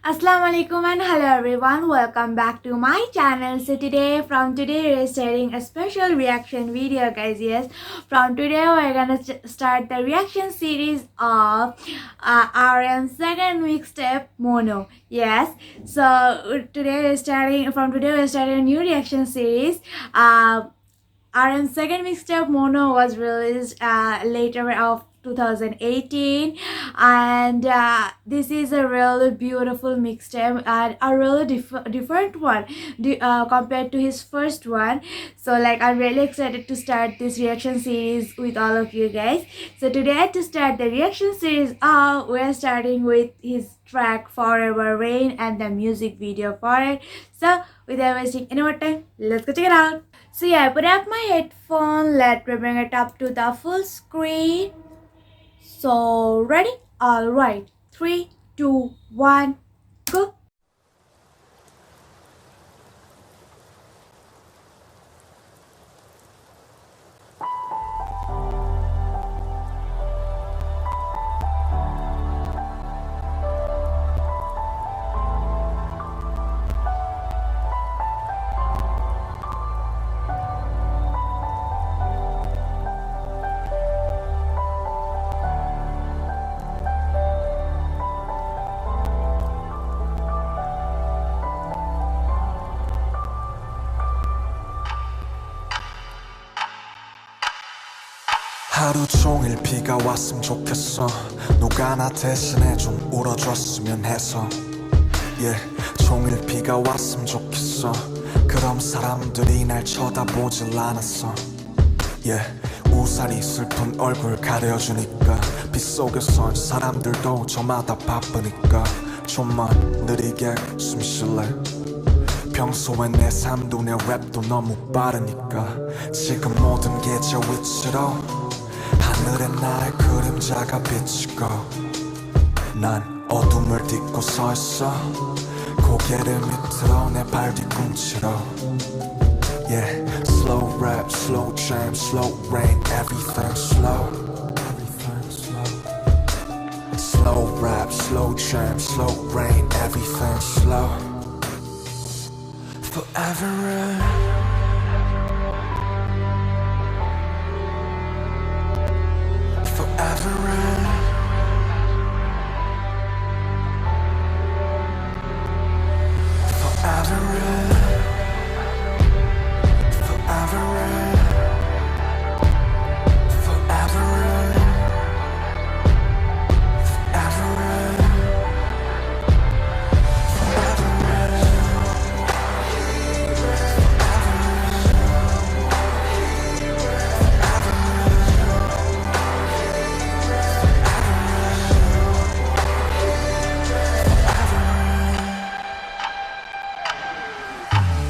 Assalamu alaikum and hello everyone, welcome back to my channel. So today we're starting a special reaction video, guys. Yes, from today we're gonna start the reaction series of RM's second mixtape Mono. Yes, so today we're starting a new reaction series. RM's second mixtape Mono was released later of 2018, and this is a really beautiful mixtape and a really different one compared to his first one. So like, I'm really excited to start this reaction series with all of you guys. So today, to start the reaction series, we're starting with his track Forever Rain and the music video for it. So without wasting any more time, let's go check it out. So yeah, I put up my headphone. Let me bring it up to the full screen. So ready? Alright. 3, 2, 1, go. 하루 종일 비가 왔으면 좋겠어. 누가 나 대신에 좀 울어줬으면 해서. 종일 비가 왔으면 좋겠어. 그럼 사람들이 날 쳐다보질 않았어. 우산이 슬픈 얼굴 가려주니까. 빗속에선 사람들도 저마다 바쁘니까. 좀만 느리게 숨 쉴래. 평소엔 내 삶도 내 랩도 너무 빠르니까. 지금 모든 게 저 위치로 하늘에 나의 그림자가 비치고. 난 어둠을 딛고 서 있어. 고개를 밑으로 내 발 뒤꿈치로. Slow rap, slow jam, slow rain, everything slow. Slow rap, slow jam, slow rain, everything slow. Forever rain. Forever rain. Forever rain. Forever rain. Forever rain. Forever rain. Forever rain.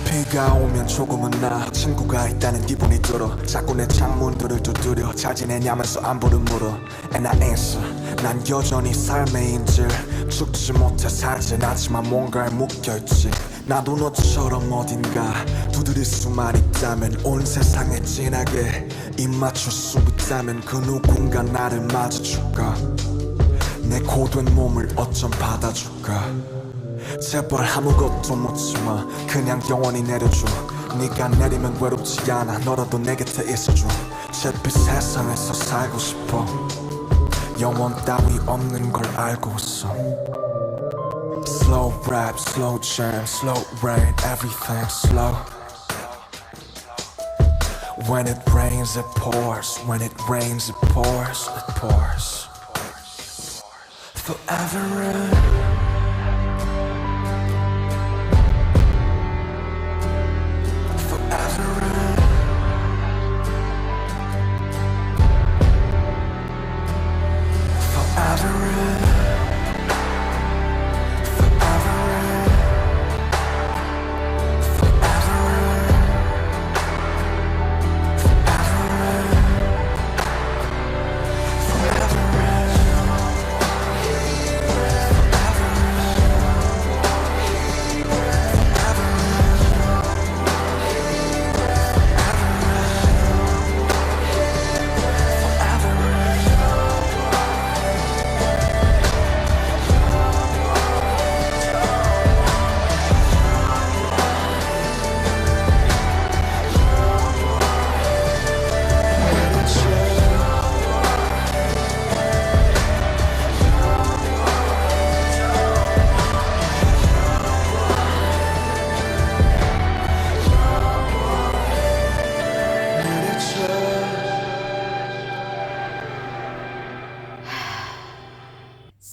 비가 오면 조금은 나 친구가 있다는 기분이 들어. 자꾸 내 창문들을 두드려. 잘 지내냐면서 안부를 물어. And I answer, 난 여전히 삶의 인질. 죽지 못해 살진 않지만 뭔가에 묶여있지. 나도 너처럼 어딘가 두드릴 수만 있다면, 온 세상에 진하게 입 맞출 수 있다면 그 누군가 나를 맞아줄까. 내 고된 몸을 어쩜 받아줄까. 제발 아무것도 묻지마. 그냥 영원히 내려줘. 네가 내리면 외롭지 않아. 너라도 내 곁에 있어줘. 잿빛 세상에서 살고 싶어. 영원 따위 없는 걸 알고 있어. Slow rap, slow jam, slow rain, everything slow. When it rains it pours. When it rains it pours. It pours. Forever rain.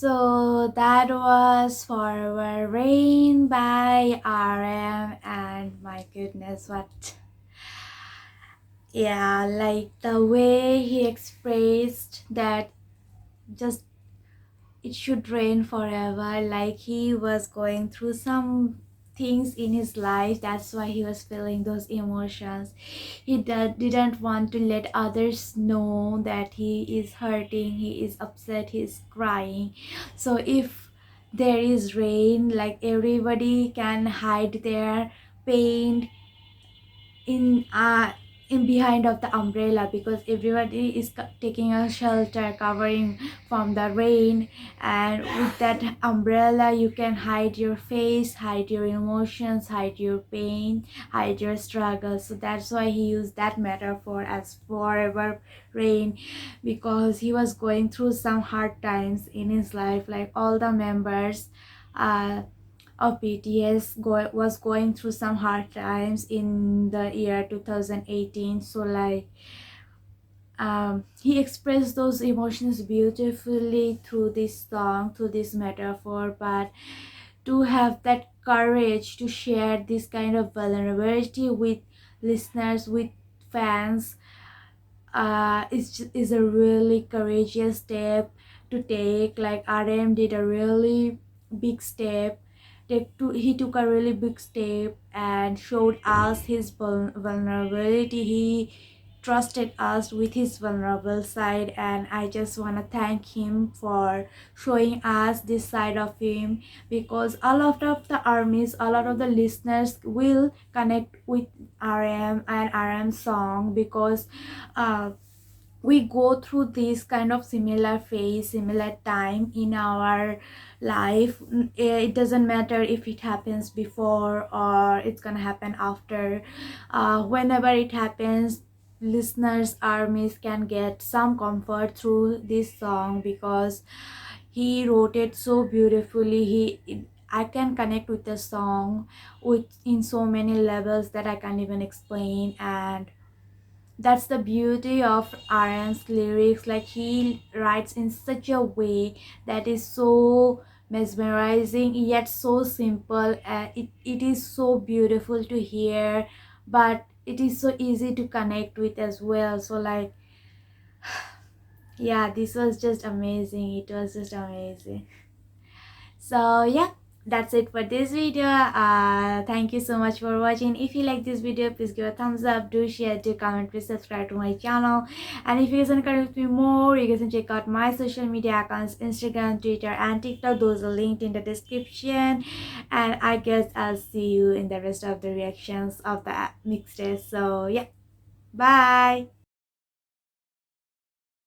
So that was Forever Rain by RM, and my goodness, what, yeah, like the way he expressed that just it should rain forever, like he was going through some things in his life, that's why he was feeling those emotions. He didn't want to let others know that he is hurting, he is upset, he is crying. So if there is rain, like everybody can hide their pain in behind of the umbrella, because everybody is taking a shelter, covering from the rain, and with that umbrella you can hide your face, hide your emotions, hide your pain, hide your struggles. So that's why he used that metaphor as forever rain, because he was going through some hard times in his life, like all the members of BTS was going through some hard times in the year 2018. So like he expressed those emotions beautifully through this song, through this metaphor. But to have that courage to share this kind of vulnerability with listeners, with fans, is a really courageous step to take. Like RM did a really big step. He took a really big step and showed us his vulnerability. He trusted us with his vulnerable side, and I just want to thank him for showing us this side of him, because a lot of the armies, a lot of the listeners will connect with RM and RM song, because we go through this kind of similar phase, similar time in our life. It doesn't matter if it happens before or it's gonna happen after. Whenever it happens, listeners, armies can get some comfort through this song, because he wrote it so beautifully. I can connect with the song with in so many levels that I can't even explain. And that's the beauty of RM's lyrics. Like he writes in such a way that is so mesmerizing yet so simple. It is so beautiful to hear, but it is so easy to connect with as well. So like, yeah, this was just amazing. It was just amazing. So yeah, that's it for this video. Thank you so much for watching. If you like this video, please give a thumbs up, do share, do comment, please subscribe to my channel. And if you guys want to connect with me more, you guys can check out my social media accounts, Instagram, Twitter and TikTok. Those are linked in the description. And I guess I'll see you in the rest of the reactions of the mixtape. So yeah, bye.